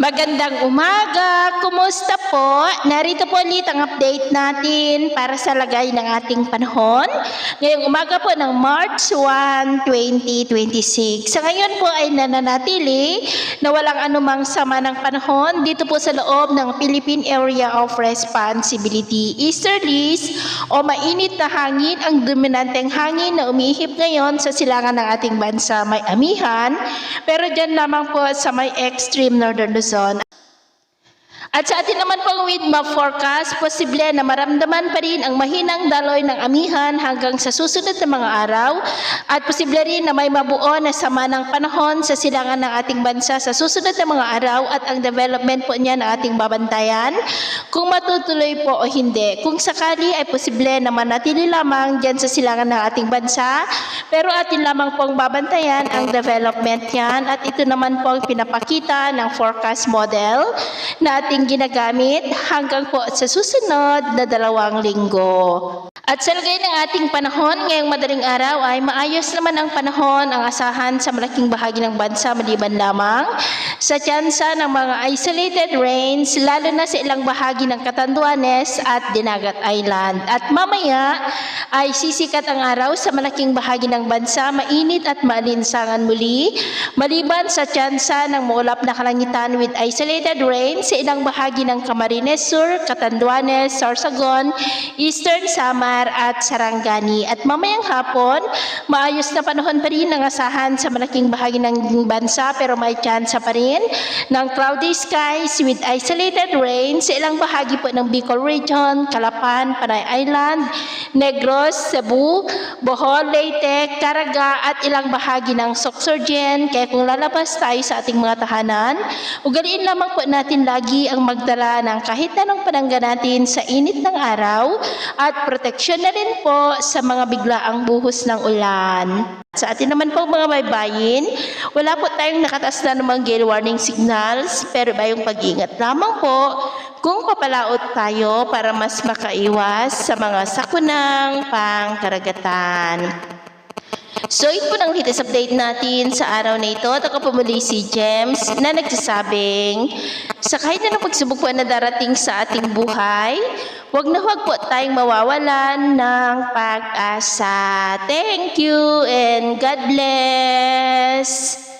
Magandang umaga! Kumusta po? Narito po ulit ang update natin para sa lagay ng ating panahon. Ngayong umaga po ng March 1, 2026. Sa ngayon po ay nananatili na walang anumang sama ng panahon dito po sa loob ng Philippine Area of Responsibility. Easterlies o mainit na hangin ang dominanteng hangin na umihip ngayon sa silangan ng ating bansa. May amihan, pero dyan lamang po sa may extreme northern Luzon. At sa atin naman pong with map forecast, posible na maramdaman pa rin ang mahinang daloy ng amihan hanggang sa susunod na mga araw at posible rin na may mabuo na sama ng panahon sa silangan ng ating bansa sa susunod na mga araw at ang development po niya ng ating babantayan kung matutuloy po o hindi. Kung sakali ay posible na manatili lamang dyan sa silangan ng ating bansa, pero atin lamang pong babantayan ang development niyan at ito naman po ang pinapakita ng forecast model na ating ginagamit hanggang po sa susunod na 2 linggo. At sa lagay ng ating panahon, ngayong madaling araw ay maayos naman ang panahon ang asahan sa malaking bahagi ng bansa maliban lamang sa tsansa ng mga isolated rains lalo na sa ilang bahagi ng Catanduanes at Dinagat Island. At mamaya ay sisikat ang araw sa malaking bahagi ng bansa, mainit at maalinsangan muli maliban sa tsansa ng maulap na kalangitan with isolated rain sa ilang bahagi ng Camarines Sur, Catanduanes, Sorsogon, Eastern Samar at Sarangani. At mamayang hapon, maayos na panahon pa rin ang asahan sa malaking bahagi ng bansa pero may tsansa pa rin ng cloudy skies with isolated rain sa ilang bahagi po ng Bicol Region, Calapan, Panay Island, Negros, Cebu, Bohol, Leyte, Caraga at ilang bahagi ng Sorsogon. Kaya kung lalabas tayo sa ating mga tahanan, ugaliin lamang po natin lagi ang magdala ng kahit anong panangga natin sa init ng araw at proteksyon na rin po sa mga biglaang buhos ng ulan. Sa atin naman po mga baybayin, wala po tayong nakataas na namang gale warning signals pero bayong pag-ingat lamang po kung papalaot tayo para mas makaiwas sa mga sakunang pangkaragatan. So ito po ng latest update natin sa araw na ito. At ako po muli si James na nagsasabing sa kahit na pagsubok po na darating sa ating buhay, huwag na huwag po tayong mawawalan ng pag-asa. Thank you and God bless!